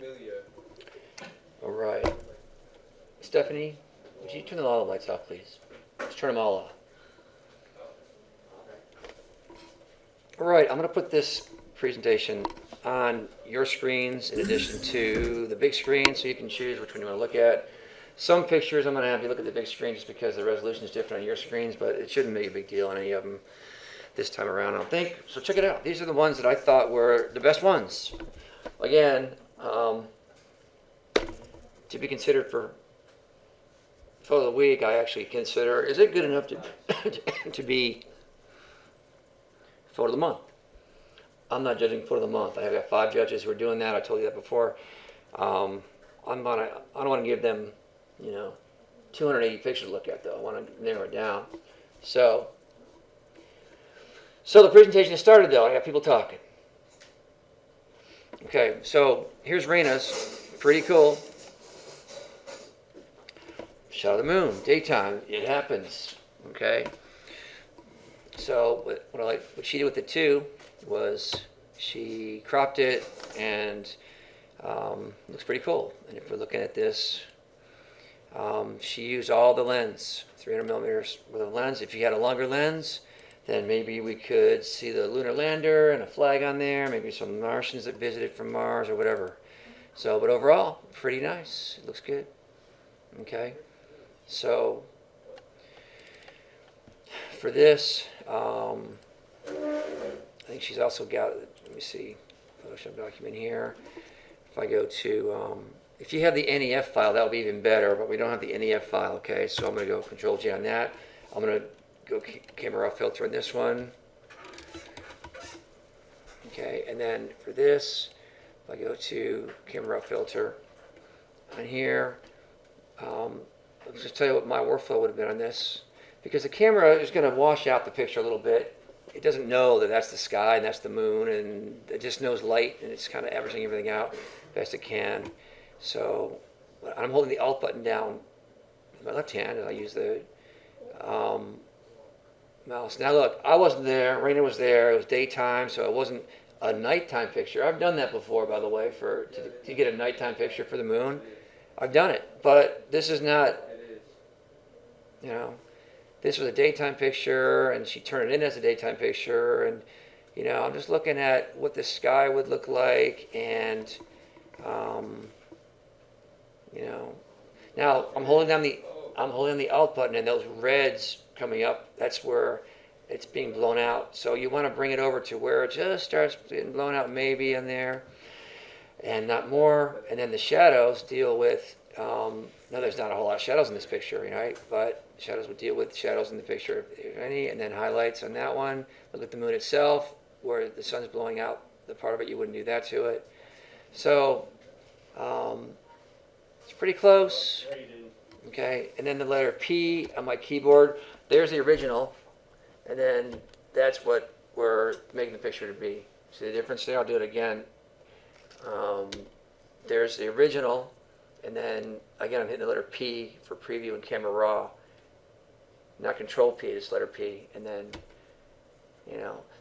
familiar. All right. Stephanie, would you turn all the lights off, please? Let's turn them all off. All right, I'm going to put this presentation on your screens in addition to the big screen, so you can choose which one you want to look at. Some pictures I'm going to have you look at the big screen just because the resolution is different on your screens, but it shouldn't make a big deal on any of them this time around, I don't think. So check it out. These are the ones that I thought were the best ones. Again, to be considered for photo of the week, I actually consider, is it good enough to be photo of the month? I'm not judging photo of the month. I have got 5 judges who are doing that. I told you that before. I don't want to give them, 280 pictures to look at, though. I want to narrow it down. So the presentation has started, though. I got people talking. Okay, so here's Raina's. Pretty cool. Shot of the moon, daytime. It happens. Okay. So what she did with it too was she cropped it, and looks pretty cool. And if we're looking at this, she used all the lens, 300 millimeters with a lens. If you had a longer lens, then maybe we could see the lunar lander and a flag on there, maybe some Martians that visited from Mars or whatever. So, but overall, pretty nice. It looks good. Okay. So for this, I think she's also got, let me see, Photoshop document here. If I go to, if you have the NEF file, that would be even better, but we don't have the NEF file, okay? So I'm going to go Control J on that. I'm going to go camera raw filter on this one. Okay, and then for this, if I go to camera raw filter on here, let's just tell you what my workflow would have been on this. Because the camera is going to wash out the picture a little bit. It doesn't know that that's the sky and that's the moon, and it just knows light, and it's kind of averaging everything out best it can. So I'm holding the Alt button down with my left hand, and I use the mouse. Now look, I wasn't there. Raina was there. It was daytime, so it wasn't a nighttime picture. I've done that before, by the way, to get a nighttime picture for the moon. I've done it, but this is not, this was a daytime picture, and she turned it in as a daytime picture, and I'm just looking at what the sky would look like, and now I'm holding down the Alt button, and those reds coming up, that's where it's being blown out. So you want to bring it over to where it just starts getting blown out, maybe in there, and not more. And then the shadows deal with. No, there's not a whole lot of shadows in this picture, right? But shadows would deal with shadows in the picture, if any, and then highlights on that one. Look at the moon itself, where the sun's blowing out the part of it. You wouldn't do that to it. So it's pretty close. Okay, and then the letter P on my keyboard. There's the original, and then that's what we're making the picture to be. See the difference there? I'll do it again. There's the original. And then, again, I'm hitting the letter P for preview and camera raw. Not Control P, just letter P. And then,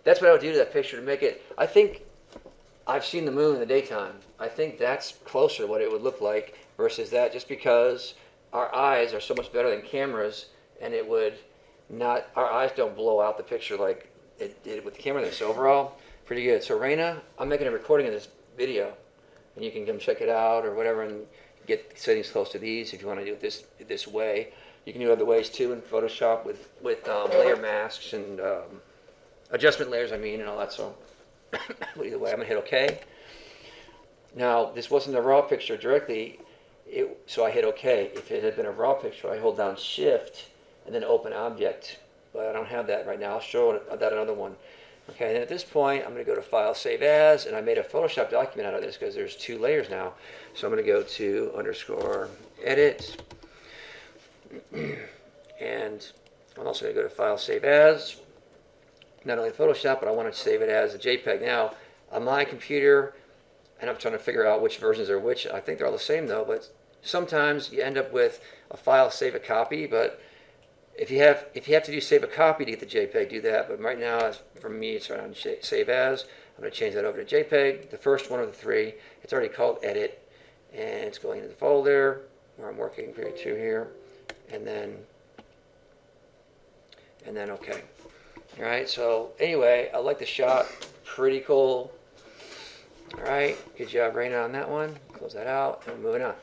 that's what I would do to that picture to make it. I think I've seen the moon in the daytime. I think that's closer to what it would look like versus that, just because our eyes are so much better than cameras, and it would not, our eyes don't blow out the picture like it did with the camera there. So overall, pretty good. So Raina, I'm making a recording of this video, and you can come check it out or whatever, and get settings close to these if you want to do it this way. You can do other ways too in Photoshop with layer masks and adjustment layers, and all that. So either way, I'm gonna hit OK. Now this wasn't a raw picture directly, so I hit OK. If it had been a raw picture, I hold down Shift and then Open Object, but I don't have that right now. I'll show that another one. Okay, and then at this point, I'm going to go to File, Save As, and I made a Photoshop document out of this because there's 2 layers now. So I'm going to go to _Edit, and I'm also going to go to File, Save As. Not only Photoshop, but I want to save it as a JPEG. Now, on my computer, and I'm trying to figure out which versions are which. I think they're all the same though, but sometimes you end up with a file, save a copy, but if you have to do save a copy to get the JPEG, do that. But right now, for me, it's right on Save As. I'm going to change that over to JPEG, the first one of the 3. It's already called Edit. and it's going into the folder where I'm working period 2 here, and then okay. All right, so anyway, I like the shot. Pretty cool. All right, good job, Raina, on that one. Close that out, and we're moving on.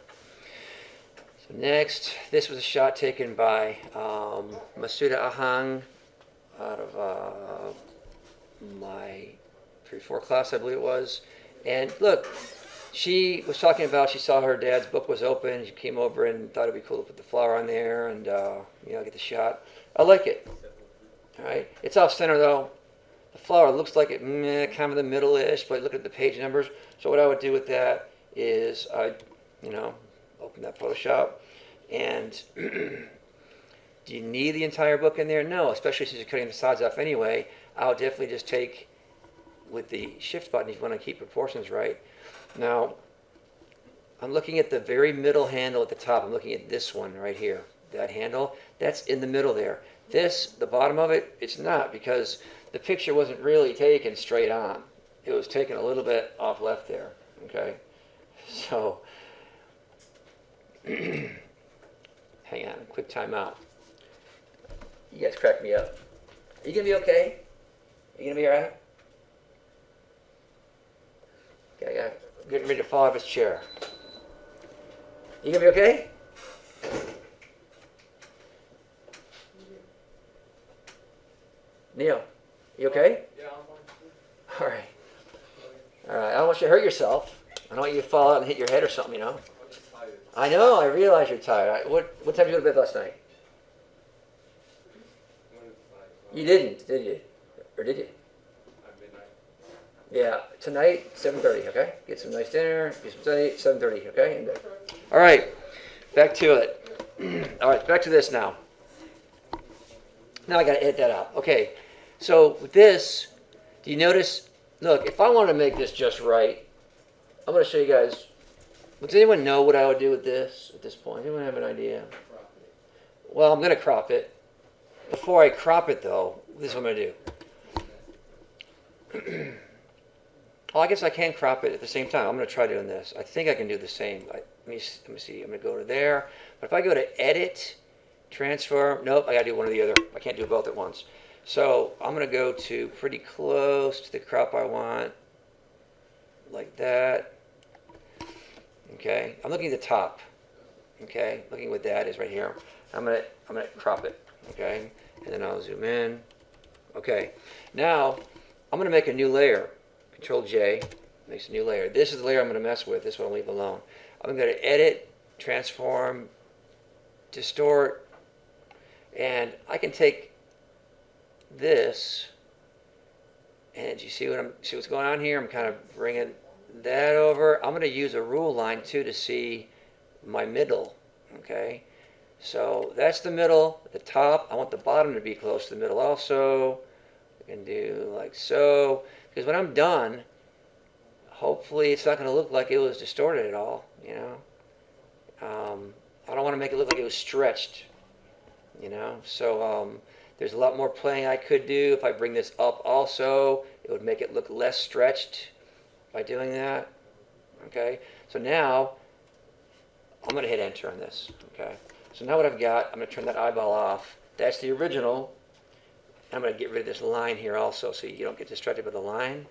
So next, this was a shot taken by Masuda Ahang out of my 3-4 class, I believe it was. And look, she was talking about she saw her dad's book was open. She came over and thought it'd be cool to put the flower on there and get the shot. I like it. All right, it's off center though. The flower looks like it kind of the middle-ish, but look at the page numbers. So what I would do with that is I'd, open that Photoshop, and do you need the entire book in there? No, especially since you're cutting the sides off anyway. I'll definitely just take with the shift button if you want to keep proportions right. Now, I'm looking at the very middle handle at the top. I'm looking at this one right here. That handle, that's in the middle there. This, the bottom of it, it's not, because the picture wasn't really taken straight on. It was taken a little bit off left there, okay? So, hang on, quick time out. You guys crack me up. Are you going to be okay? Are you going to be all right? Okay, I'm getting ready to fall off his chair. You going to be okay? Neil, you okay? Yeah, I'm fine. All right. All right, I don't want you to hurt yourself. I don't want you to fall out and hit your head or something, I'm just tired. I know, I realize you're tired. What time did you go to bed last night? You didn't, did you? Or did you? At midnight. Yeah, tonight, 7:30, okay? Get some nice dinner, get some study, 7:30, okay? And, all right, back to it. All right, back to this now. Now I got to edit that out. Okay, so with this, do you notice, look, if I want to make this just right, I'm going to show you guys. Does anyone know what I would do with this at this point? Anyone have an idea? Well, I'm going to crop it. Before I crop it, though, this is what I'm going to do. Well, I guess I can crop it at the same time. I'm going to try doing this. I think I can do the same. Let me see. I'm going to go to there. But if I go to Edit, Transform, nope, I got to do one or the other. I can't do both at once. So I'm going to go to pretty close to the crop I want, like that. Okay, I'm looking at the top. Okay, looking what that is right here. I'm gonna crop it. Okay, and then I'll zoom in. Okay, now I'm gonna make a new layer. Control J makes a new layer. This is the layer I'm gonna mess with. This one I'll leave alone. I'm gonna Edit, Transform, Distort, and I can take this. And you see what's going on here? I'm kind of bringing that over. I'm going to use a rule line too to see my middle. Okay, so that's the middle at the top. I want the bottom to be close to the middle also. I can do like so, because when I'm done, hopefully it's not going to look like it was distorted at all. I don't want to make it look like it was stretched. So there's a lot more playing I could do. If I bring this up also, it would make it look less stretched by doing that. Okay, so now I'm going to hit enter on this. Okay, so now what I've got, I'm going to turn that eyeball off. That's the original. I'm going to get rid of this line here also so you don't get distracted by the line.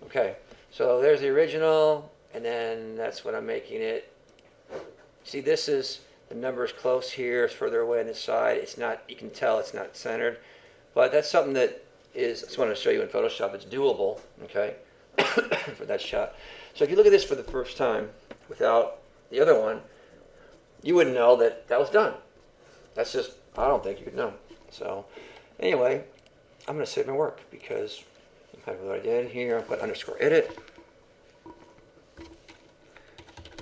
Okay, so there's the original, and then that's what I'm making it. See, this is, the number is close here, it's further away on this side. It's not, you can tell it's not centered, but that's something that is, I just wanted to show you in Photoshop, it's doable, okay, for that shot. So if you look at this for the first time without the other one, you wouldn't know that that was done. That's just, I don't think you could know. So anyway, I'm going to save my work because I'm happy with what I did here. I'll put _edit.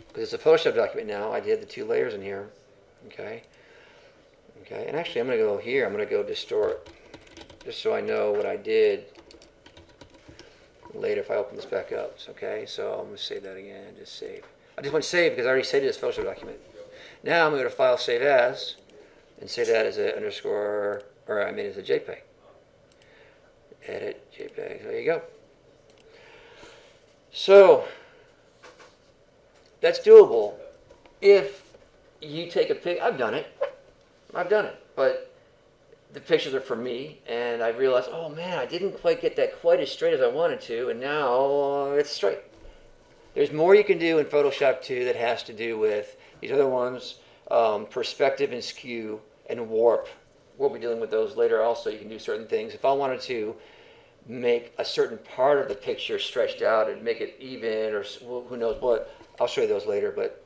Because it's a Photoshop document now. I did the 2 layers in here. Okay. Okay. And actually, I'm going to go here. I'm going to go distort, just so I know what I did later if I open this back up. Okay. So I'm going to save that again. Just save. I just want to save because I already saved this Photoshop document. Now I'm going to go to File, Save As, and save that as a underscore, or I mean as a JPEG. Edit JPEG. There you go. So That's doable if you take a pic. I've done it, but the pictures are for me, and I realized, oh man, I didn't quite get that quite as straight as I wanted to, and now it's straight. There's more you can do in Photoshop 2 that has to do with these other ones, perspective and skew and warp. We'll be dealing with those later also. You can do certain things. If I wanted to make a certain part of the picture stretched out and make it even, or who knows what, I'll show you those later, but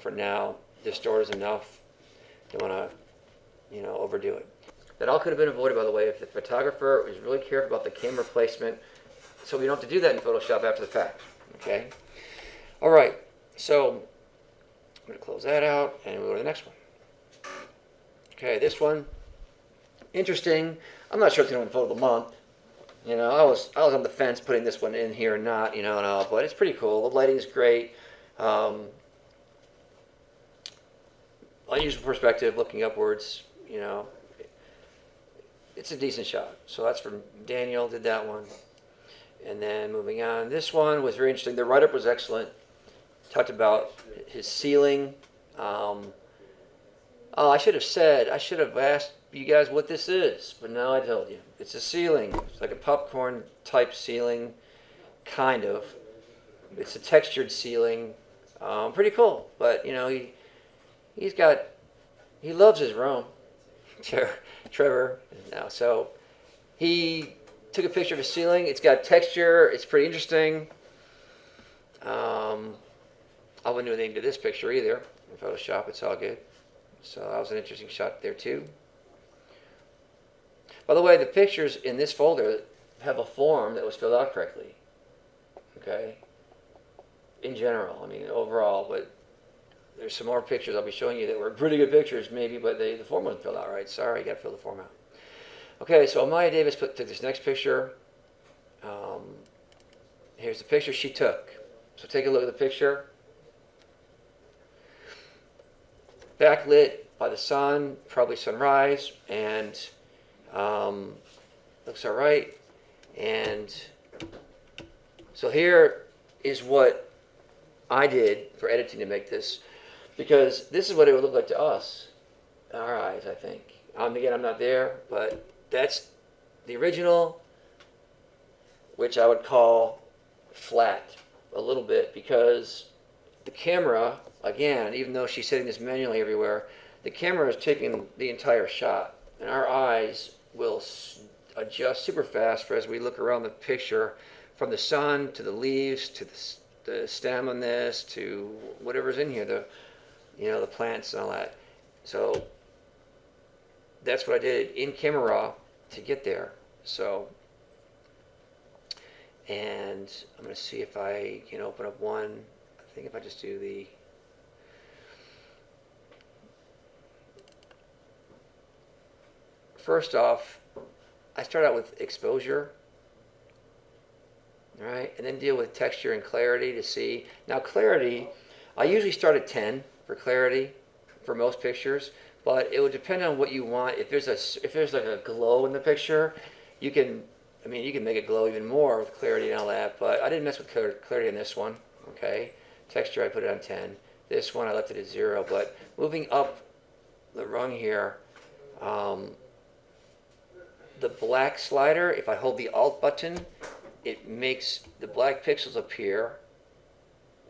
for now, distort is enough. Don't want to overdo it. That all could have been avoided, by the way, if the photographer was really careful about the camera placement, so we don't have to do that in Photoshop after the fact. Okay? All right, so I'm going to close that out, and we'll go to the next one. Okay, this one, interesting. I'm not sure it's going to win Photo of the Month. I was on the fence putting this one in here and not, and all, but it's pretty cool. The lighting's great. Unusual perspective, looking upwards, it's a decent shot. So that's from Daniel, did that one. And then moving on, this one was very interesting. The write-up was excellent. Talked about his ceiling. I should have asked you guys what this is, but now I told you. It's a ceiling. It's like a popcorn type ceiling, kind of. It's a textured ceiling. Pretty cool, but he loves his room. Trevor. Now, so he took a picture of his ceiling. It's got texture. It's pretty interesting. I wouldn't do anything to this picture either. In Photoshop, it's all good. So that was an interesting shot there too. By the way, the pictures in this folder have a form that was filled out correctly. Okay? In general, overall, but there's some more pictures I'll be showing you that were pretty good pictures, maybe, but the form wasn't filled out right. Sorry, you got to fill the form out. Okay, so Amaya Davis took this next picture. Here's the picture she took. So take a look at the picture. Backlit by the sun, probably sunrise, and looks all right. And so here is what I did for editing to make this, because this is what it would look like to us, in our eyes, I think. Again, I'm not there, but that's the original, which I would call flat a little bit, because the camera, again, even though she's setting this manually everywhere, the camera is taking the entire shot, and our eyes will adjust super fast for as we look around the picture, from the sun to the leaves to the stem on this to whatever's in here, the plants and all that. So that's what I did in camera raw to get there. So, and I'm going to see if I can open up one. I think if I just do the first off, I start out with exposure, all right, and then deal with texture and clarity to see. Now clarity, I usually start at 10 for clarity for most pictures, but it would depend on what you want. If there's like a glow in the picture, you can make it glow even more with clarity and all that, but I didn't mess with clarity on this one, okay? Texture, I put it on 10. This one, I left it at 0, but moving up the rung here, the black slider, if I hold the Alt button, it makes the black pixels appear,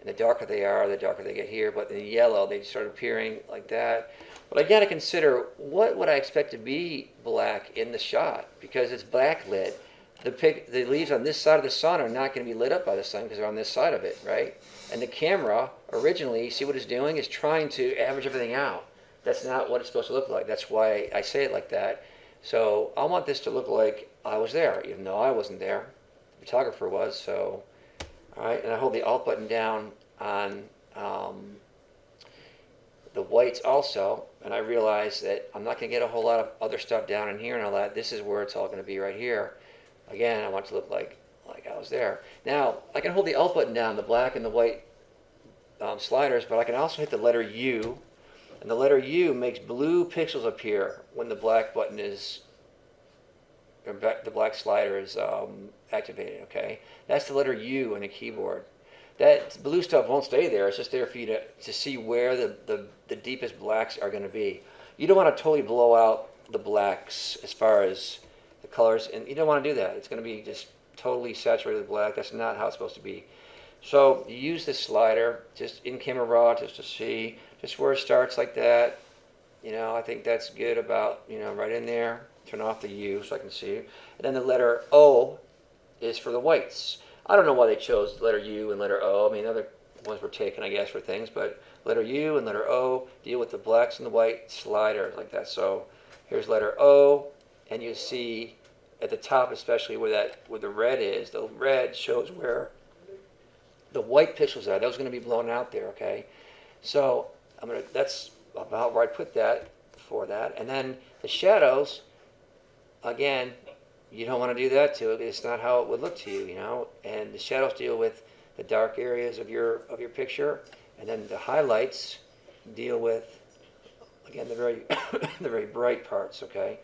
and the darker they are, the darker they get here, but the yellow, they start appearing like that. But I gotta consider, what would I expect to be black in the shot? Because it's backlit. The leaves on this side of the sun are not going to be lit up by the sun because they're on this side of it, right? And the camera, originally, see what it's doing? Is trying to average everything out. That's not what it's supposed to look like. That's why I say it like that. So I want this to look like I was there, even though I wasn't there. The photographer was, so, all right. And I hold the Alt button down on the whites also, and I realize that I'm not going to get a whole lot of other stuff down in here and all that. This is where it's all going to be right here. Again, I want it to look like I was there. Now, I can hold the Alt button down, the black and the white sliders, but I can also hit the letter U, and the letter U makes blue pixels appear when the black button is, or the black slider is activated, okay? That's the letter U on the keyboard. that blue stuff won't stay there. It's just there for you to see where the deepest blacks are going to be. You don't want to totally blow out the blacks as far as the colors, and you don't want to do that. It's going to be just totally saturated with black. That's not how it's supposed to be. So you use this slider just in camera raw just to see just where it starts like that. I think that's good about, right in there. Turn off the U so I can see. And then the letter O is for the whites. I don't know why they chose letter U and letter O. I mean, other ones were taken, I guess, for things, but letter U and letter O deal with the blacks and the white slider like that. So here's letter O, and you see at the top, especially where the red is, the red shows where the white pixels are. Those are going to be blown out there, okay? So that's about where I put that for that. And then the shadows, again, you don't want to do that to it. It's not how it would look to you, And the shadows deal with the dark areas of your picture, and then the highlights deal with, again, the very the very bright parts, okay?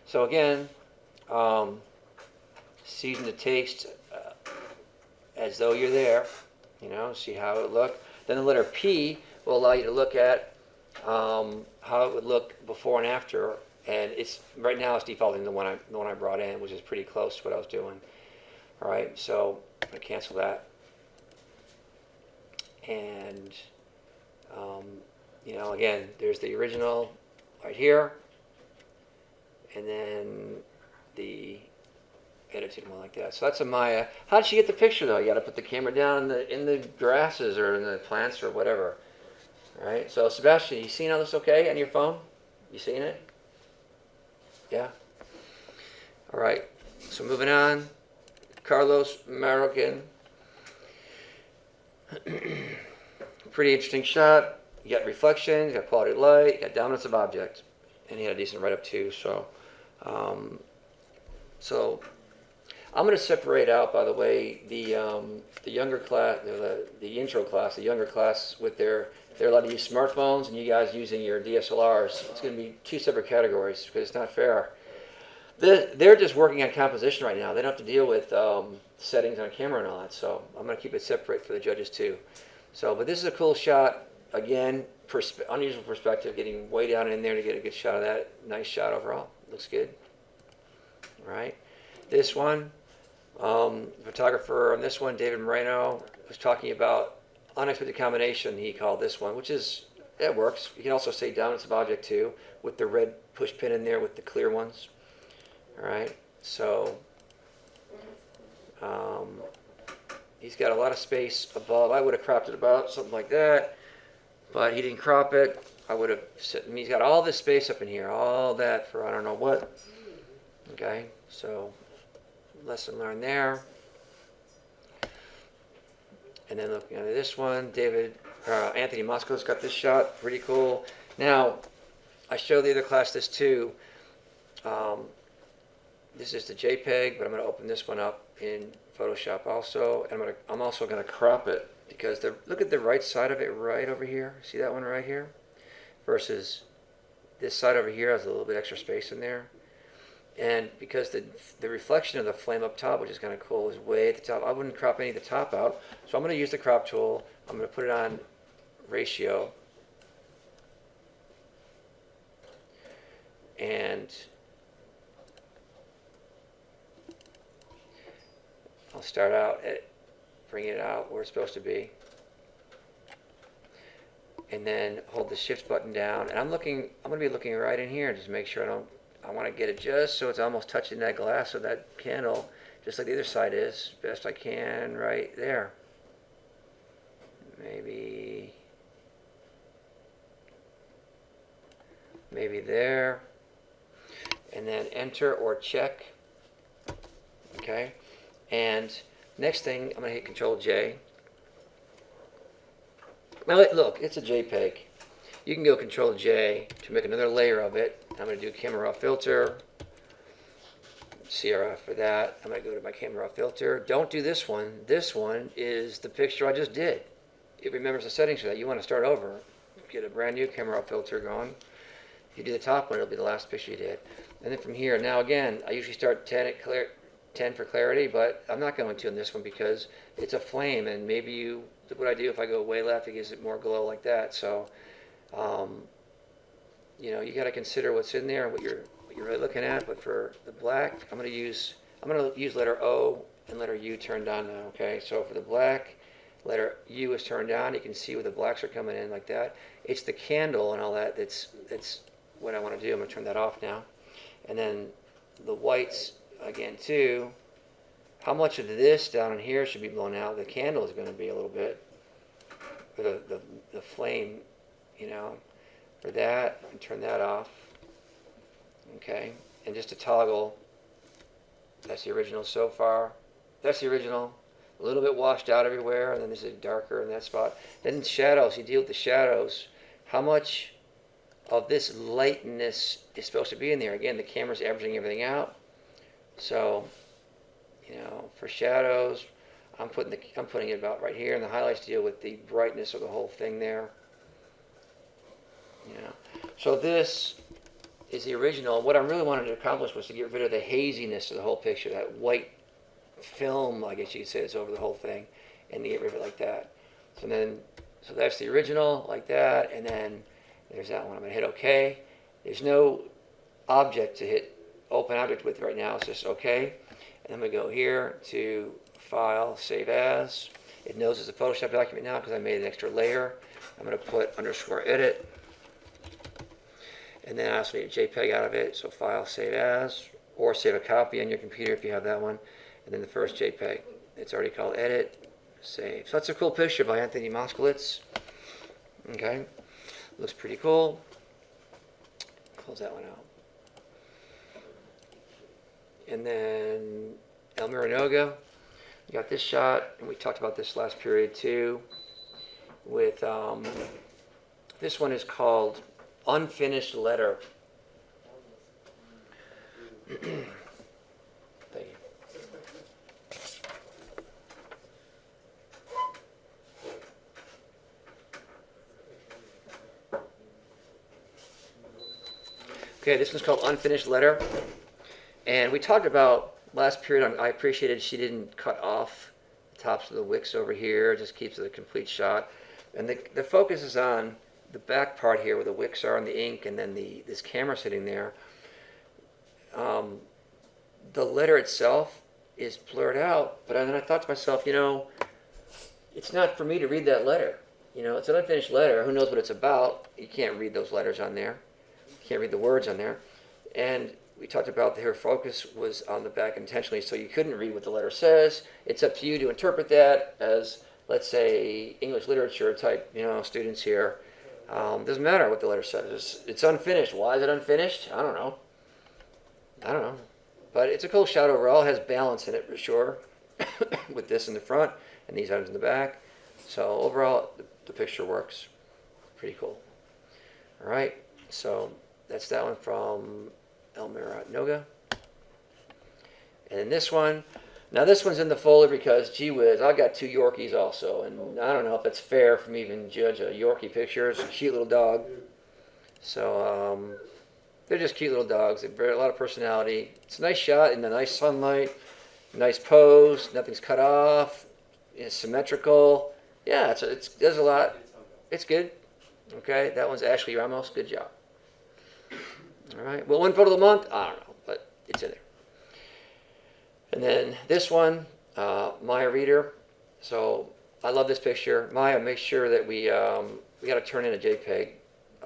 So again, season the taste as though you're there, see how it would look. Then the letter P will allow you to look at how it would look before and after, and right now it's defaulting the one I brought in, which is pretty close to what I was doing. All right, so I'm gonna cancel that, and again, there's the original right here, and then the edited one like that. So that's a Maya. How did she get the picture though? You got to put the camera down in the grasses or in the plants or whatever. All right. So Sebastian, you seeing all this okay on your phone? You seeing it? Yeah. All right. So moving on. Carlos Marroquin. Pretty interesting shot. You got reflection. You got quality of light. You got dominance of object, and he had a decent write up too. So. I'm going to separate out, by the way, the younger class, the intro class, the younger class with they're allowed to use smartphones, and you guys using your DSLRs. It's going to be two separate categories because it's not fair. They're just working on composition right now. They don't have to deal with settings on camera and all that. So I'm going to keep it separate for the judges too. But this is a cool shot. Again, unusual perspective, getting way down in there to get a good shot of that. Nice shot overall. Looks good. All right. This one. Photographer on this one, David Moreno, was talking about unexpected combination, he called this one, which it works. You can also say dominance of object too, with the red push pin in there with the clear ones. All right, so he's got a lot of space above. I would have cropped it about something like that, but he didn't crop it. He's got all this space up in here, all that for I don't know what. Okay, so lesson learned there. And then looking at this one, Anthony Mosco's got this shot, pretty cool. Now, I showed the other class this too. This is the JPEG, but I'm going to open this one up in Photoshop also, and I'm also going to crop it because look at the right side of it right over here. See that one right here? Versus this side over here has a little bit extra space in there. And because the reflection of the flame up top, which is kind of cool, is way at the top, I wouldn't crop any of the top out. So I'm going to use the crop tool. I'm going to put it on ratio. And I'll start out at bring it out where it's supposed to be. And then hold the shift button down. And I'm going to be looking right in here and just make sure I want to get it just so it's almost touching that glass of that candle, just like the other side is, best I can right there. Maybe there. And then enter or check. Okay. And next thing, I'm going to hit Control J. Now look, it's a JPEG. You can go Control J to make another layer of it. I'm going to do camera raw filter, CRF for that. I'm going to go to my camera raw filter. Don't do this one. This one is the picture I just did. It remembers the settings for that. You want to start over. Get a brand new camera raw filter going. If you do the top one, it'll be the last picture you did. And then from here, now again, I usually start 10 for clarity, but I'm not going to in this one because it's a flame, and maybe what I do if I go way left, it gives it more glow like that. So, you got to consider what's in there and what you're really looking at. But for the black, I'm going to use letter O and letter U turned on now. Okay, so for the black, letter U is turned on. You can see where the blacks are coming in like that. It's the candle and all that. That's what I want to do. I'm going to turn that off now, and then the whites again too. How much of this down in here should be blown out? The candle is going to be a little bit. For the flame, for that, and turn that off. Okay, and just to toggle, that's the original so far. That's the original. A little bit washed out everywhere, and then there's a darker in that spot. Then shadows, you deal with the shadows. How much of this lightness is supposed to be in there? Again, the camera's averaging everything out. So, for shadows, I'm putting it about right here, and the highlights deal with the brightness of the whole thing there. So this is the original. What I really wanted to accomplish was to get rid of the haziness of the whole picture, that white film, I guess you could say, that's over the whole thing, and to get rid of it like that. So that's the original, like that, and then there's that one. I'm going to hit OK. There's no object to hit open object with right now. It's just OK. And then we go here to File, Save As. It knows it's a Photoshop document now because I made an extra layer. I'm going to put _edit. And then I also need a JPEG out of it. So File, Save As, or save a copy on your computer if you have that one. And then the first JPEG. It's already called Edit, Save. So that's a cool picture by Anthony Moskowitz. Okay. Looks pretty cool. Close that one out. And then Elmira Noga. You got this shot, and we talked about this last period too. With this one is called Unfinished Letter. Thank you. Okay, this one's called Unfinished Letter. And we talked about last period, I appreciated she didn't cut off the tops of the wicks over here. It just keeps it a complete shot. And the focus is on the back part here where the wicks are and the ink, and then this camera sitting there. The letter itself is blurred out, but then I thought to myself, it's not for me to read that letter. It's an unfinished letter. Who knows what it's about? You can't read those letters on there. You can't read the words on there. And we talked about her focus was on the back intentionally, so you couldn't read what the letter says. It's up to you to interpret that as, let's say, English literature type, students here. Doesn't matter what the letter says. It's unfinished. Why is it unfinished? I don't know. But it's a cool shot overall. It has balance in it for sure, with this in the front and these items in the back. So overall, the picture works. Pretty cool. All right. So that's that one from Elmira Noga. And then this one. Now this one's in the folder because, gee whiz, I've got 2 Yorkies also, and I don't know if it's fair for me to even judge a Yorkie picture. It's a cute little dog. So they're just cute little dogs. They've got a lot of personality. It's a nice shot in the nice sunlight, nice pose. Nothing's cut off. It's symmetrical. Yeah, it does a lot. It's good. Okay, that one's Ashley Ramos. Good job. All right. Well, one photo of the month? I don't know, but it's in there. And then this one, Maya Reader. So I love this picture. Maya, make sure that we got to turn in a JPEG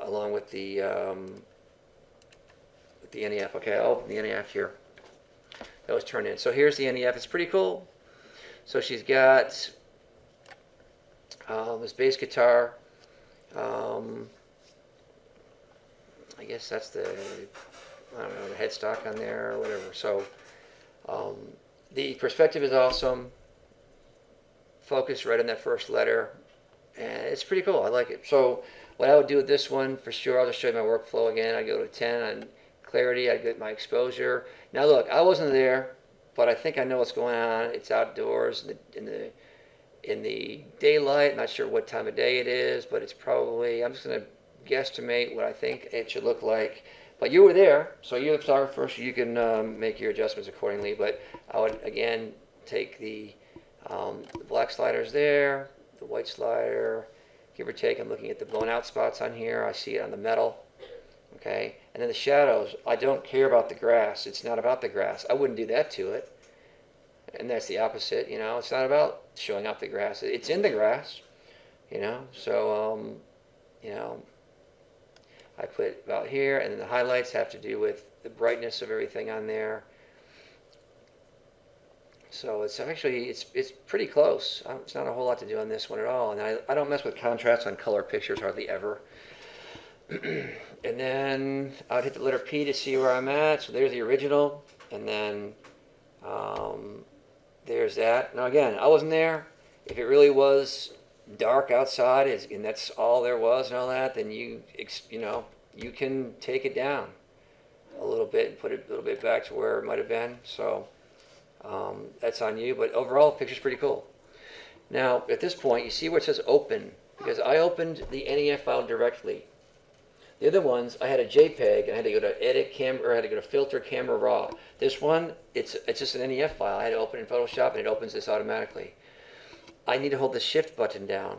along with the NEF. Okay, I'll open the NEF here. That was turned in. So here's the NEF. It's pretty cool. So she's got this bass guitar. I guess that's the headstock on there or whatever. So the perspective is awesome. Focus right on that first letter. And it's pretty cool. I like it. So what I would do with this one, for sure, I'll just show you my workflow again. I go to 10 on clarity. I get my exposure. Now look, I wasn't there, but I think I know what's going on. It's outdoors in the daylight. I'm not sure what time of day it is, but it's probably, I'm just going to guesstimate what I think it should look like But you were there, so you're the photographer, so you can make your adjustments accordingly. But I would, again, take the black sliders there, the white slider, give or take. I'm looking at the blown out spots on here. I see it on the metal. Okay, and then the shadows, I don't care about the grass. It's not about the grass. I wouldn't do that to it. And that's the opposite, you know. It's not about showing off the grass. It's in the grass, you know. So, you know, I put about here, and then the highlights have to do with the brightness of everything on there. So it's actually, it's pretty close. It's not a whole lot to do on this one at all. And I don't mess with contrast on color pictures hardly ever. And then I'd hit the letter P to see where I'm at. So there's the original. And then there's that. Now again, I wasn't there. If it really was dark outside and that's all there was and all that, then you know, you can take it down a little bit and put it a little bit back to where it might have been. So that's on you. But overall, the picture's pretty cool. Now, at this point, you see where it says open, because I opened the NEF file directly. The other ones, I had a JPEG, and I had to go to edit camera, or I had to go to filter camera raw. This one, it's just an NEF file. I had to open it in Photoshop, and it opens this automatically. I need to hold the shift button down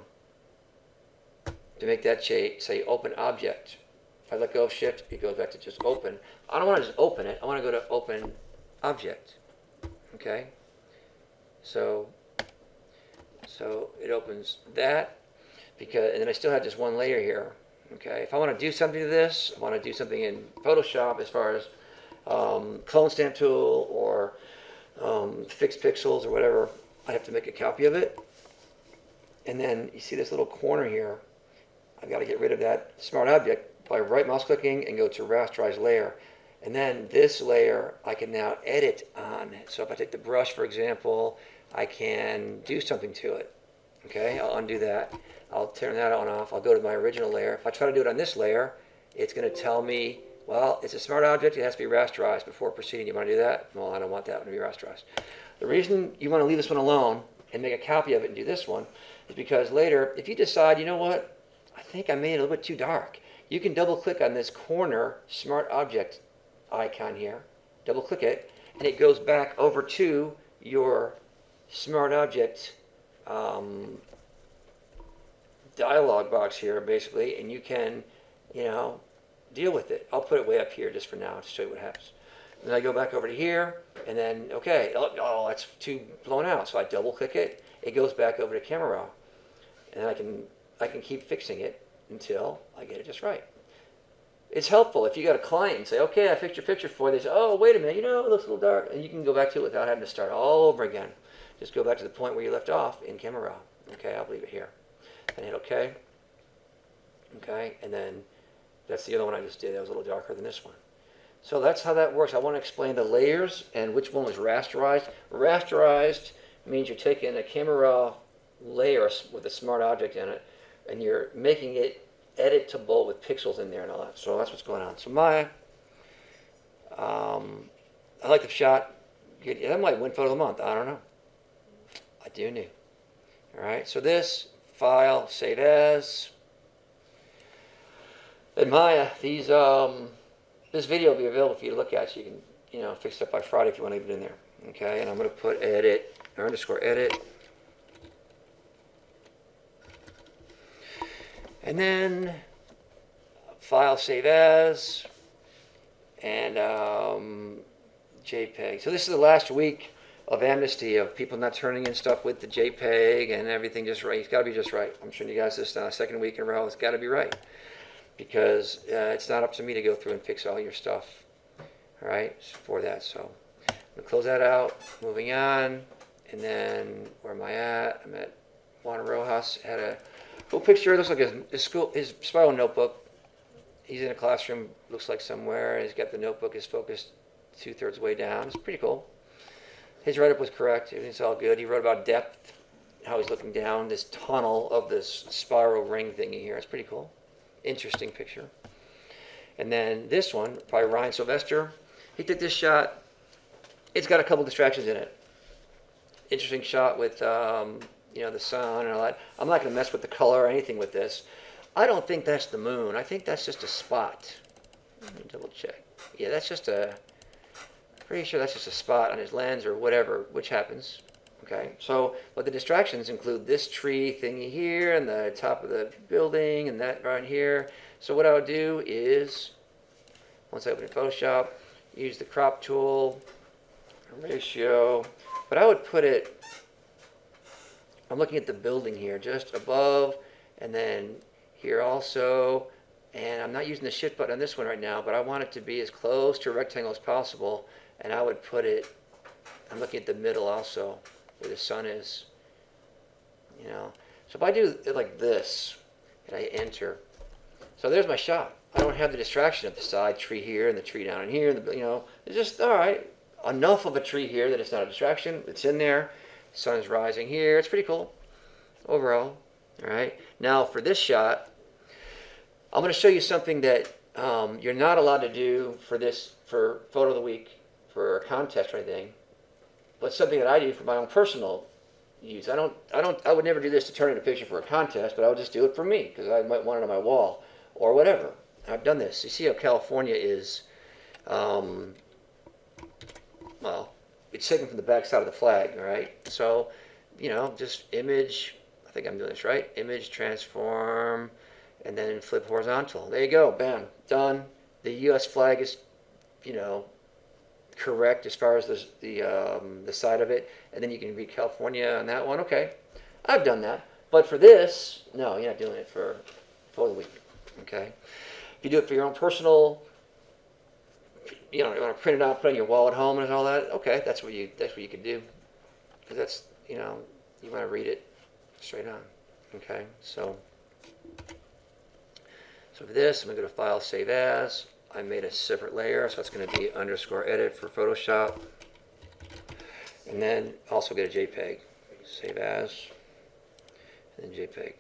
to make that say open object. If I let go of shift, it goes back to just open. I don't want to just open it. I want to go to open object. Okay? So it opens that, and then I still have just one layer here. Okay, if I want to do something to this, I want to do something in Photoshop as far as clone stamp tool or fix pixels or whatever, I have to make a copy of it. And then you see this little corner here. I've got to get rid of that smart object by right mouse clicking and go to rasterize layer. And then this layer I can now edit on. So if I take the brush, for example, I can do something to it. Okay, I'll undo that. I'll turn that on off. I'll go to my original layer. If I try to do it on this layer, it's going to tell me, well, it's a smart object. It has to be rasterized before proceeding. You want to do that? Well, I don't want that one to be rasterized. The reason you want to leave this one alone and make a copy of it and do this one is because later, if you decide, you know what, I think I made it a little bit too dark, you can double click on this corner smart object icon here, double click it, and it goes back over to your smart object dialog box here, basically, and you can, you know, deal with it. I'll put it way up here just for now to show you what happens. Then I go back over to here, and then, okay, oh, that's too blown out. So I double click it, it goes back over to camera raw, and I can keep fixing it until I get it just right. It's helpful if you got a client and say, okay, I fixed your picture for you. They say, oh, wait a minute, you know, it looks a little dark, and you can go back to it without having to start all over again. Just go back to the point where you left off in camera raw. Okay, I'll leave it here. And hit OK. Okay, and then that's the other one I just did. That was a little darker than this one. So that's how that works. I want to explain the layers and which one was rasterized. Rasterized means you're taking a camera raw layer with a smart object in it, and you're making it editable with pixels in there and all that. So that's what's going on. So I like the shot. That might win photo of the month. I don't know. I do new. All right. So this file, save as. And Maya, this video will be available for you to look at. So you can, you know, fix it up by Friday if you want to leave it in there. Okay. And I'm going to put edit or underscore edit. And then file, save as, and JPEG. So this is the last week of amnesty of people not turning in stuff with the JPEG and everything just right. It's got to be just right. I'm showing you guys this now, second week in a row. It's got to be right because it's not up to me to go through and fix all your stuff. All right, for that. So I'm gonna close that out. Moving on, and then where am I at? I'm at Juan Rojas. Had a cool picture. It looks like his spiral notebook. He's in a classroom, looks like somewhere. He's got the notebook is focused 2/3 way down. It's pretty cool. His write-up was correct. Everything's all good. He wrote about depth, how he's looking down this tunnel of this spiral ring thingy here. It's pretty cool. Interesting picture. And then this one by Ryan Sylvester. He took this shot. It's got a couple distractions in it. Interesting shot with you know, the sun and all that. I'm not going to mess with the color or anything with this. I don't think that's the moon. I think that's just a spot. Let me double check. Yeah, that's just pretty sure that's just a spot on his lens or whatever, which happens. Okay, so, but the distractions include this tree thingy here and the top of the building and that right here. So what I would do is, once I open Photoshop, use the crop tool, ratio, but I would put it, I'm looking at the building here, just above, and then here also, and I'm not using the shift button on this one right now, but I want it to be as close to a rectangle as possible, and I would put it, I'm looking at the middle also, where the sun is, you know. So if I do it like this, and I enter, so there's my shot. I don't have the distraction of the side tree here and the tree down in here, and the, you know, it's just, all right, enough of a tree here that it's not a distraction. It's in there. Sun is rising here. It's pretty cool overall. All right. Now for this shot, I'm going to show you something that you're not allowed to do for this, for photo of the week, for a contest or anything, but something that I do for my own personal use. I would never do this to turn in a picture for a contest, but I would just do it for me because I might want it on my wall or whatever. I've done this. You see how California is, well, it's taken from the back side of the flag, all right? So, you know, just image, I think I'm doing this right, image, transform, and then flip horizontal. There you go, bam, done. The U.S. flag is, you know, correct as far as the side of it, and then you can read California on that one. Okay, I've done that. But for this, no, you're not doing it for the week, okay? If you do it for your own personal, you know, you want to print it out, put it on your wall at home and all that, okay, that's what you could do. Because that's, you know, you want to read it straight on, okay? So for this, I'm going to go to File, Save As. I made a separate layer, so it's going to be _edit for Photoshop. And then also get a JPEG. Save As, and then JPEG.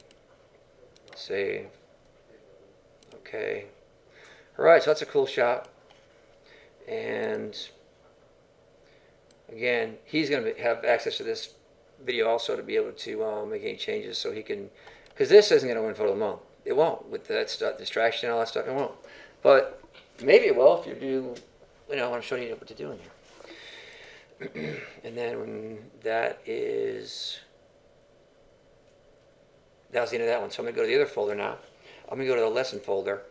Save. Okay. All right, so that's a cool shot. And again, he's going to have access to this video also to be able to make any changes so he can, because this isn't going to win photo of the month. It won't with that stuff, distraction and all that stuff. It won't. But maybe it will if you do, you know, I'm showing you what to do in here. And then when that was the end of that one. So I'm going to go to the other folder now. I'm going to go to the lesson folder.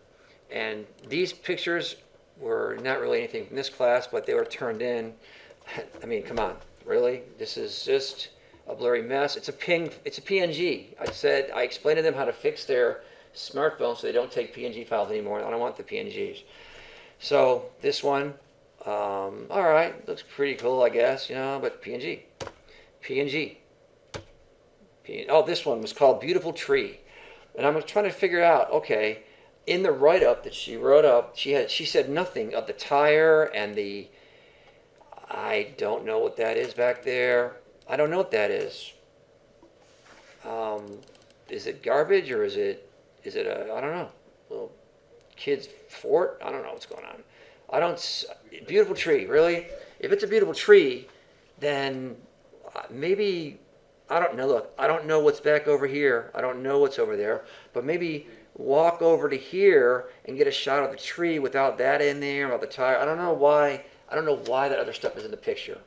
And these pictures were not really anything from this class, but they were turned in. I mean, come on, really? This is just a blurry mess. It's a PNG. I explained to them how to fix their smartphone so they don't take PNG files anymore. I don't want the PNGs. So this one, all right, looks pretty cool, I guess, you know, but PNG. Oh, this one was called Beautiful Tree. And I'm trying to figure out, okay, in the write-up that she wrote up, she said nothing of the tire and the, I don't know what that is back there. I don't know what that is. Is it garbage or is it a, I don't know, little kid's fort? I don't know what's going on. Beautiful tree, really? If it's a beautiful tree, then maybe, I don't know, look, I don't know what's back over here. I don't know what's over there, but maybe walk over to here and get a shot of the tree without that in there, about the tire. I don't know why that other stuff is in the picture.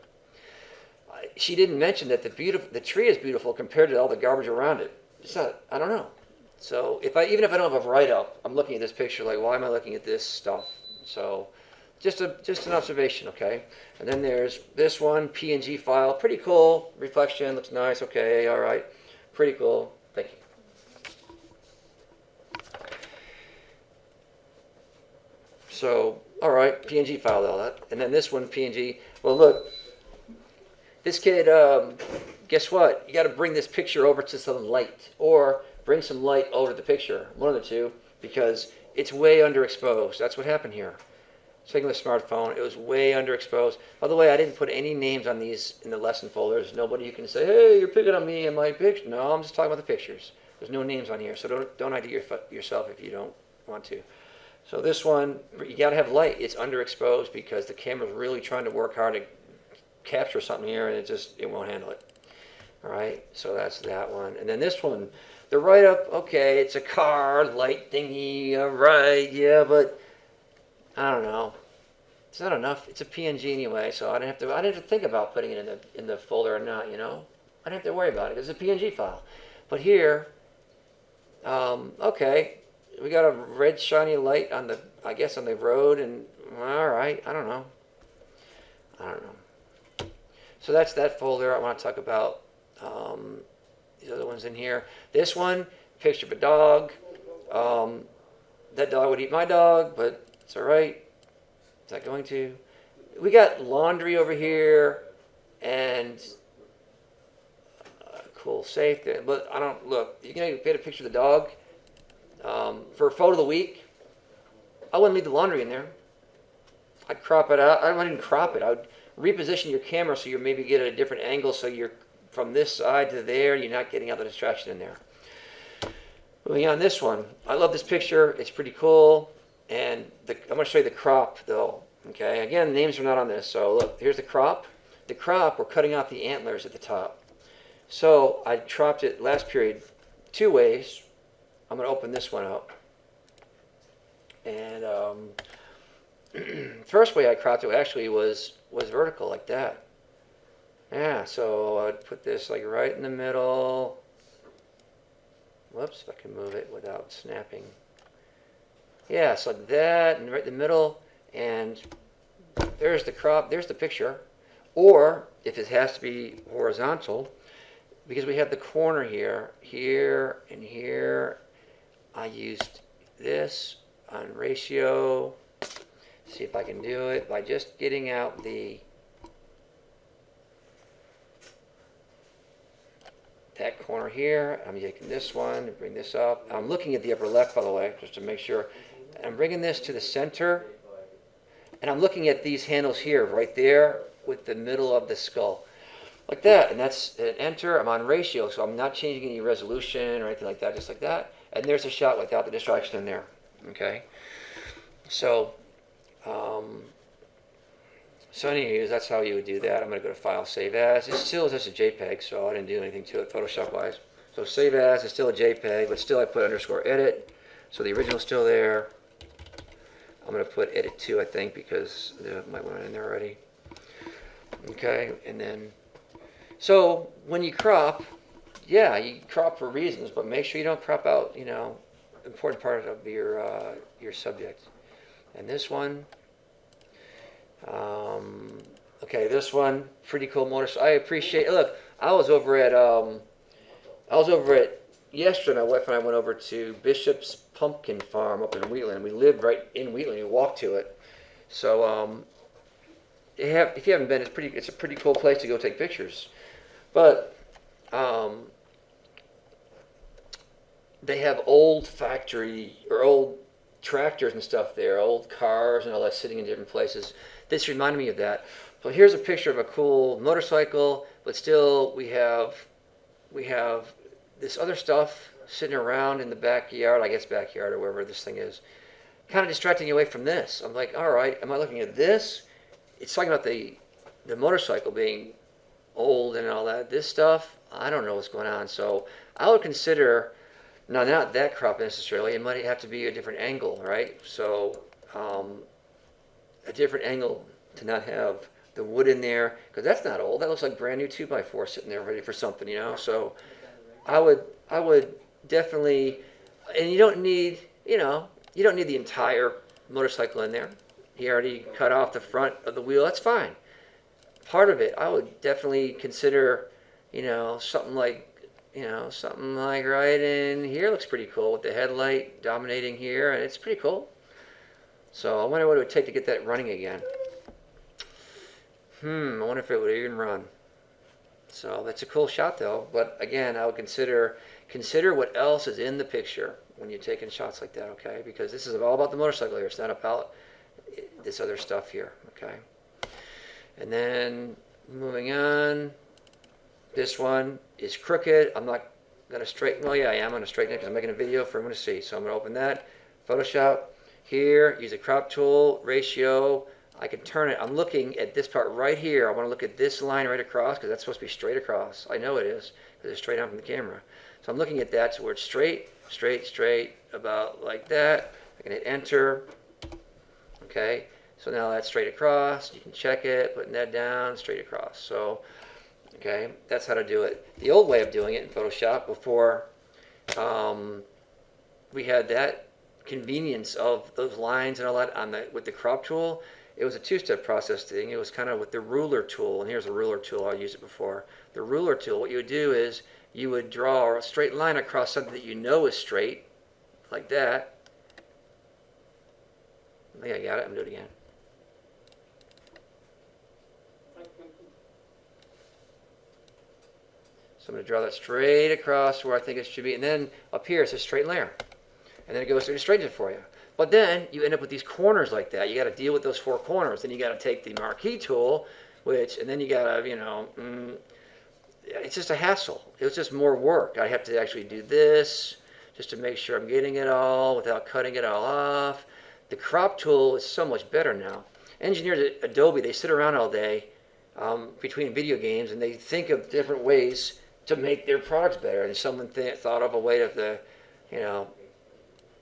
She didn't mention that the tree is beautiful compared to all the garbage around it. It's not, I don't know. So even if I don't have a write-up, I'm looking at this picture like, why am I looking at this stuff? So just an observation, okay? And then there's this one, PNG file, pretty cool. Reflection, looks nice, okay, all right. Pretty cool, thank you. So, all right, PNG file, all that. And then this one, PNG, well look, this kid, guess what? You got to bring this picture over to some light, or bring some light over to the picture, one of the two, because it's way underexposed. That's what happened here. Taking the smartphone, it was way underexposed. By the way, I didn't put any names on these in the lesson folders. Nobody you can say, hey, you're picking on me and my picture. No, I'm just talking about the pictures. There's no names on here, so don't ID yourself if you don't want to. So this one, you got to have light. It's underexposed because the camera's really trying to work hard to capture something here, and it won't handle it. All right, so that's that one. And then this one, the write-up, okay, it's a car, light thingy, all right, yeah, but I don't know. It's not enough. It's a PNG anyway, so I didn't have to think about putting it in the folder or not. You know, I didn't have to worry about it. It's a PNG file. But here, okay, we got a red shiny light on the, I guess, on the road, and all right, I don't know. So that's that folder. I want to talk about these other ones in here. This one, picture of a dog. That dog would eat my dog, but it's all right. Is that going to? We got laundry over here, and cool, safe there. But I don't look. You can get a picture of the dog for a photo of the week. I wouldn't leave the laundry in there. I'd crop it out. I wouldn't even crop it. I would reposition your camera so you maybe get a different angle, so you're from this side to there. You're not getting all the distraction in there. Moving on, this one. I love this picture. It's pretty cool. And I'm going to show you the crop, though. Okay. Again, the names are not on this. So look, here's the crop. The crop, we're cutting out the antlers at the top. So I cropped it last period 2 ways. I'm going to open this one up. And first way I cropped it actually was vertical, like that. Yeah, so I'd put this like right in the middle. Whoops, if I can move it without snapping. Yeah, so like that, and right in the middle, and there's the crop, there's the picture. Or, if it has to be horizontal, because we have the corner here, and here, I used this on ratio. See if I can do it by just getting out that corner here. I'm taking this one and bring this up. I'm looking at the upper left, by the way, just to make sure. And I'm bringing this to the center, and I'm looking at these handles here, right there, with the middle of the skull, like that. And that's an enter. I'm on ratio, so I'm not changing any resolution or anything like that, just like that. And there's a shot without the distraction in there. Okay. So anyways, that's how you would do that. I'm going to go to File, Save As. It still is just a JPEG, so I didn't do anything to it Photoshop-wise. So Save As is still a JPEG, but still I put _edit. So the original's still there. I'm going to put edit 2, I think, because there might one in there already. Okay, and then, so when you crop, yeah, you crop for reasons, but make sure you don't crop out, important part of your subject. And this one, okay, this one, pretty cool motorcycle. I appreciate. Look, I was over at yesterday. My wife and I went over to Bishop's Pumpkin Farm up in Wheatland. We lived right in Wheatland. We walked to it. So if you haven't been, it's a pretty cool place to go take pictures. But they have old factory or old tractors and stuff there, old cars and all that sitting in different places. This reminded me of that. So here's a picture of a cool motorcycle, but still we have this other stuff sitting around in the backyard, I guess backyard or wherever this thing is, kind of distracting you away from this. I'm like, all right, am I looking at this? It's talking about the motorcycle being old and all that. This stuff, I don't know what's going on. So I would consider, now not that crop necessarily, it might have to be a different angle, right? So a different angle to not have the wood in there, because that's not old. That looks like brand new 2x4 sitting there ready for something, So I would definitely, and you don't need the entire motorcycle in there. He already cut off the front of the wheel. That's fine. Part of it, I would definitely consider, something like right in here looks pretty cool with the headlight dominating here, and it's pretty cool. So I wonder what it would take to get that running again. I wonder if it would even run. So that's a cool shot though. But again, I would consider what else is in the picture when you're taking shots like that, okay? Because this is all about the motorcycle here. It's not about this other stuff here, okay? And then moving on, this one is crooked. I'm not going to straighten. Well, yeah, I am going to straighten it because I'm making a video for everyone to see. So I'm going to open that. Photoshop. Here, use a crop tool, ratio. I can turn it. I'm looking at this part right here. I want to look at this line right across because that's supposed to be straight across. I know it is because it's straight on from the camera. So I'm looking at that so where it's straight, about like that. I can hit enter. Okay, so now that's straight across. You can check it, putting that down, straight across. So, okay, that's how to do it. The old way of doing it in Photoshop before we had that convenience of those lines and all that on the with the crop tool. It was a two-step process thing. It was kind of with the ruler tool, and here's a ruler tool. I used it before. The ruler tool, what you would do is you would draw a straight line across something that you know is straight, like that. I think I got it. I'm going to do it again. So I'm going to draw that straight across where I think it should be. And then up here, it's a straight layer. And then it goes through and straightens it for you. But then you end up with these corners like that. You got to deal with those four corners. Then you got to take the marquee tool, and then you got to, it's just a hassle. It was just more work. I have to actually do this just to make sure I'm getting it all without cutting it all off. The crop tool is so much better now. Engineers at Adobe, they sit around all day between video games, and they think of different ways to make their products better. And someone thought of a way to,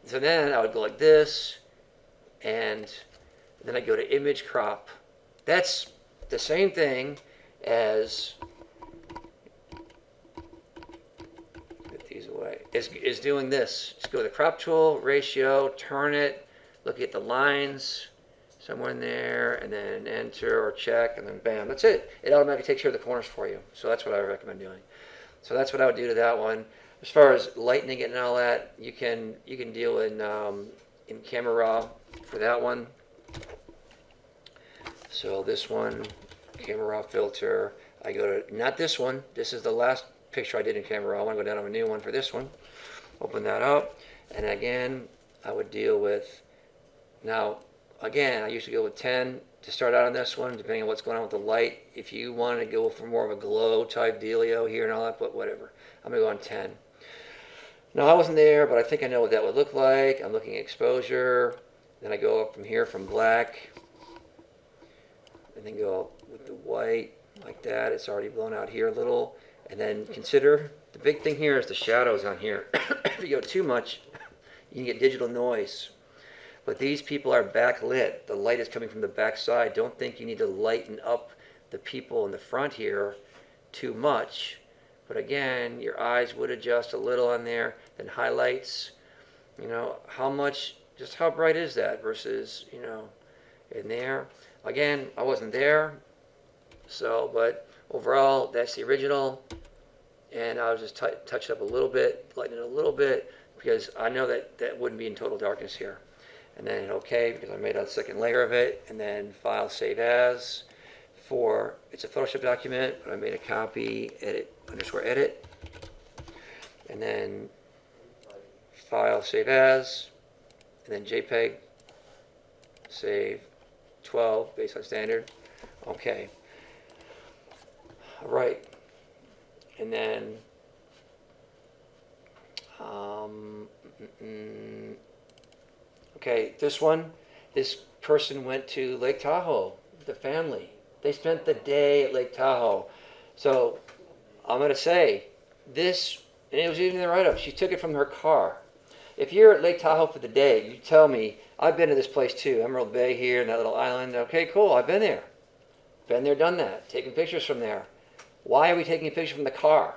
so then I would go like this, and then I go to image crop. That's the same thing as, get these away, is doing this. Just go to the crop tool, ratio, turn it, look at the lines somewhere in there, and then enter or check, and then bam, that's it. It automatically takes care of the corners for you. So that's what I recommend doing. So that's what I would do to that one. As far as lightening it and all that, you can deal in Camera Raw for that one. So this one, Camera Raw filter. I go to, not this one. This is the last picture I did in Camera Raw. I want to go down to a new one for this one. Open that up. And again, I would deal with, now, again, I usually go with 10 to start out on this one, depending on what's going on with the light. If you wanted to go for more of a glow type dealio here and all that, but whatever. I'm going to go on 10. Now, I wasn't there, but I think I know what that would look like. I'm looking at exposure. Then I go up from here from black. And then go up with the white like that. It's already blown out here a little. And then consider, the big thing here is the shadows on here. If you go too much, you can get digital noise. But these people are backlit. The light is coming from the back side. Don't think you need to lighten up the people in the front here too much. But again, your eyes would adjust a little on there. Then highlights, how much, just how bright is that versus, in there. Again, I wasn't there. So, but overall, that's the original. And I was just touch up a little bit, lighten it a little bit, because I know that wouldn't be in total darkness here. And then hit OK, because I made a second layer of it. And then File, Save As. It's a Photoshop document, but I made a copy, edit, _edit. And then File, Save As. And then JPEG, save 12, based on standard. OK. All right. And then okay, this person went to Lake Tahoe, the family. They spent the day at Lake Tahoe. So I'm going to say this, and it was even in the write-up, she took it from her car. If you're at Lake Tahoe for the day, you tell me, I've been to this place too, Emerald Bay here, and that little island. Okay, cool, I've been there. Been there, done that, taking pictures from there. Why are we taking a picture from the car?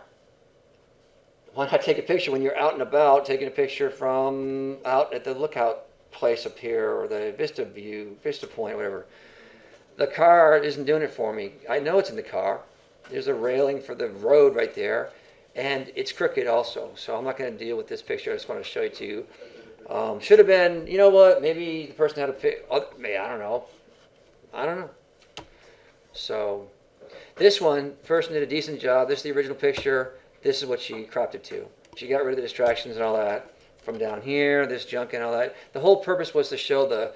Why not take a picture when you're out and about, taking a picture from out at the lookout place up here, or the Vista Point, whatever. The car isn't doing it for me. I know it's in the car. There's a railing for the road right there, and it's crooked also. So I'm not going to deal with this picture. I just want to show it to you. Should have been, you know what? Maybe the person had a pic. I don't know. So this one, person did a decent job. This is the original picture. This is what she cropped it to. She got rid of the distractions and all that from down here, this junk and all that. The whole purpose was to show the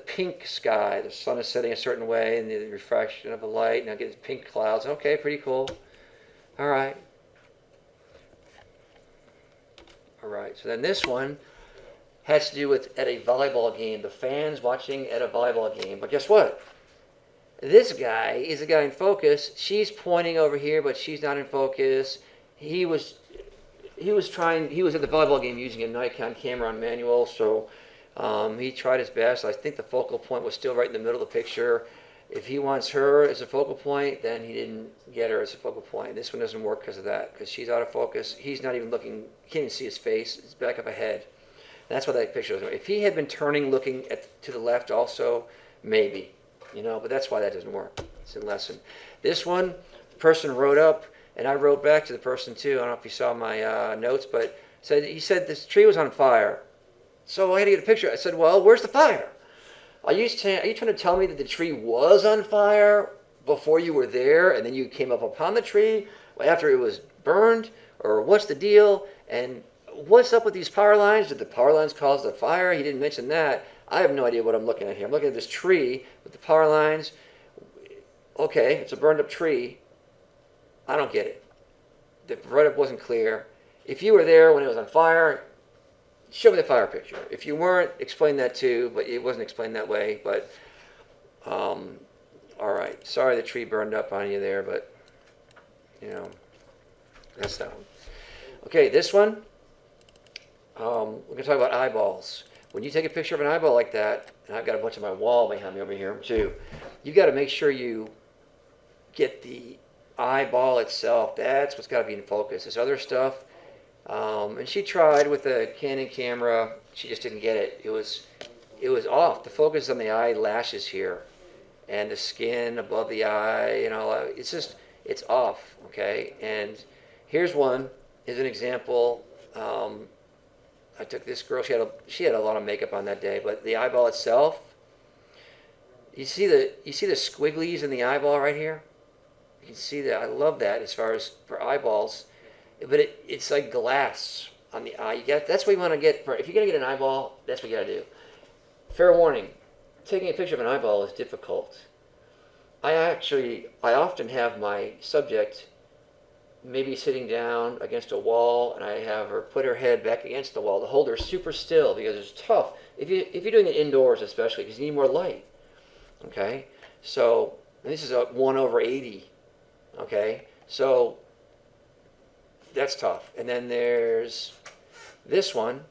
pink sky. The sun is setting a certain way, and the refraction of the light. Now get pink clouds. Okay, pretty cool. All right. So then this one has to do with at a volleyball game. The fans watching at a volleyball game. But guess what? This guy is the guy in focus. She's pointing over here, but she's not in focus. He was at the volleyball game using a Nikon camera on manual, so He tried his best. I think the focal point was still right in the middle of the picture. If he wants her as a focal point, then he didn't get her as a focal point. This one doesn't work because of that, because she's out of focus. He's not even looking, you can't even see his face. It's back of a head. That's why that picture doesn't work. If he had been turning, looking to the left also, maybe, but that's why that doesn't work. It's a lesson. This one, the person wrote up, and I wrote back to the person too. I don't know if you saw my notes, but he said this tree was on fire. So I had to get a picture. I said, well, where's the fire? Are you trying to tell me that the tree was on fire before you were there, and then you came up upon the tree after it was burned? Or what's the deal? And what's up with these power lines? Did the power lines cause the fire? He didn't mention that. I have no idea what I'm looking at here. I'm looking at this tree with the power lines. Okay, it's a burned up tree. I don't get it. The write-up wasn't clear. If you were there when it was on fire, show me the fire picture. If you weren't, explain that too, but it wasn't explained that way. But, all right. Sorry the tree burned up on you there, but, that's that one. Okay, this one, we're going to talk about eyeballs. When you take a picture of an eyeball like that, and I've got a bunch on my wall behind me over here too, you got to make sure you get the eyeball itself. That's what's got to be in focus. This other stuff, and she tried with the Canon camera. She just didn't get it. It was off. The focus is on the eyelashes here, and the skin above the eye. It's off. Okay. And here's one. Here's an example. I took this girl. She had a lot of makeup on that day, but the eyeball itself. You see the squigglies in the eyeball right here. You can see that. I love that as far as for eyeballs. But it's like glass on the eye. That's what you want to get. If you're going to get an eyeball, that's what you got to do. Fair warning, taking a picture of an eyeball is difficult. I often have my subject maybe sitting down against a wall, and I have her put her head back against the wall to hold her super still, because it's tough. If you're doing it indoors especially, because you need more light. Okay? So, this is a 1/80. Okay? So, that's tough. And then there's this one,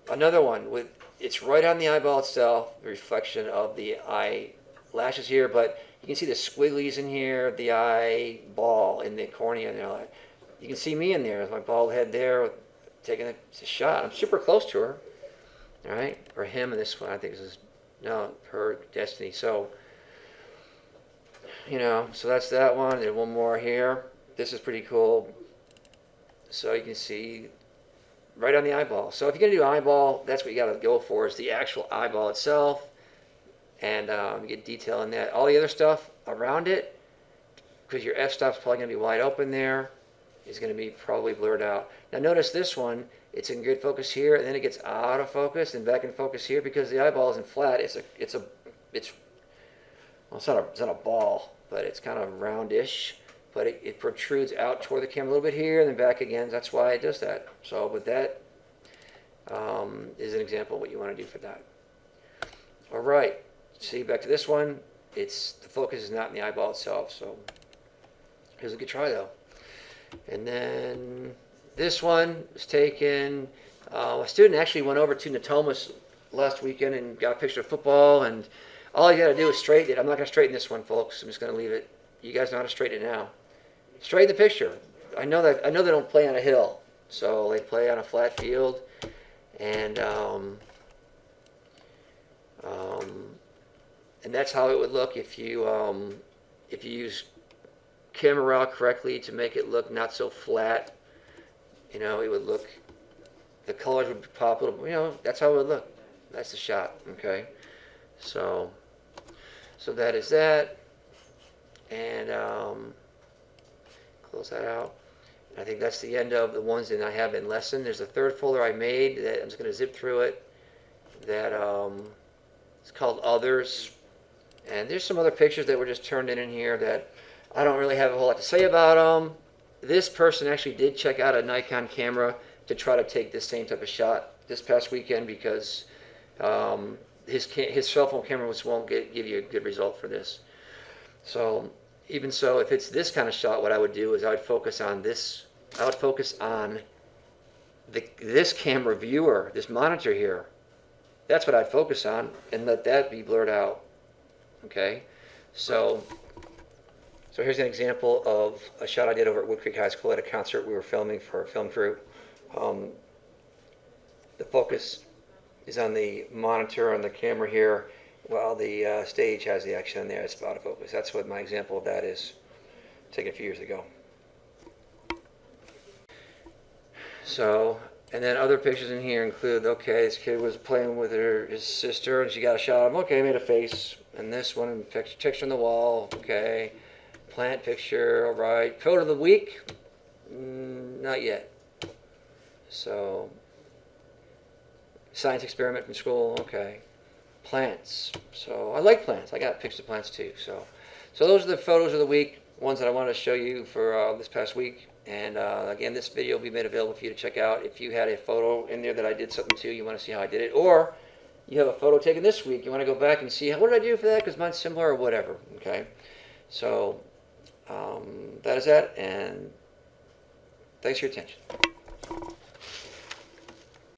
another one it's right on the eyeball itself, the reflection of the eyelashes here, but you can see the squigglies in here, the eyeball in the cornea. You can see me in there with my bald head there, taking a shot. I'm super close to her, all right? Or him in this one, I think this is, her Destiny. So, so that's that one. There's one more here. This is pretty cool. So you can see right on the eyeball. So if you're going to do eyeball, that's what you got to go for, is the actual eyeball itself. And get detail in that. All the other stuff around it, because your f-stop's probably going to be wide open there, is going to be probably blurred out. Now notice this one, it's in good focus here, and then it gets out of focus and back in focus here, because the eyeball isn't flat. It's not a ball, but it's kind of roundish, but it protrudes out toward the camera a little bit here and then back again. That's why it does that. So with that is an example of what you want to do for that. All right. See, back to this one, the focus is not in the eyeball itself, so here's a good try though. And then this one was taken, a student actually went over to Natomas last weekend and got a picture of football, and all you got to do is straighten it. I'm not going to straighten this one, folks. I'm just going to leave it. You guys know how to straighten it now. Straighten the picture. I know they don't play on a hill, so they play on a flat field, and that's how it would look if you use camera raw correctly to make it look not so flat. It would look, the colors would pop a little. That's how it would look. That's the shot. Okay, so that is that, and close that out. I think that's the end of the ones that I have in lesson. There's a third folder I made that I'm just going to zip through it. That it's called Others. And there's some other pictures that were just turned in here that I don't really have a whole lot to say about them. This person actually did check out a Nikon camera to try to take this same type of shot this past weekend, because his cell phone camera won't give you a good result for this. So even so, if it's this kind of shot, what I would do is I would focus on this. I would focus on this camera viewer, this monitor here. That's what I'd focus on and let that be blurred out. Okay, so here's an example of a shot I did over at Wood Creek High School at a concert we were filming for a film crew. The focus is on the monitor on the camera here, while the stage has the action in there. It's out of focus. That's what my example of that is, taken a few years ago. So, and then other pictures in here include, okay, this kid was playing with his sister, and she got a shot of him. Okay, made a face. And this one, picture on the wall. Okay, plant picture. All right. Photo of the week. Not yet. So, science experiment from school. Okay, plants. So I like plants. I got pictures of plants too. So those are the photos of the week. Ones that I wanted to show you for this past week. And again, this video will be made available for you to check out. If you had a photo in there that I did something to, you want to see how I did it, or you have a photo taken this week, you want to go back and see, what did I do for that, because mine's similar or whatever, okay? So that is that, and thanks for your attention.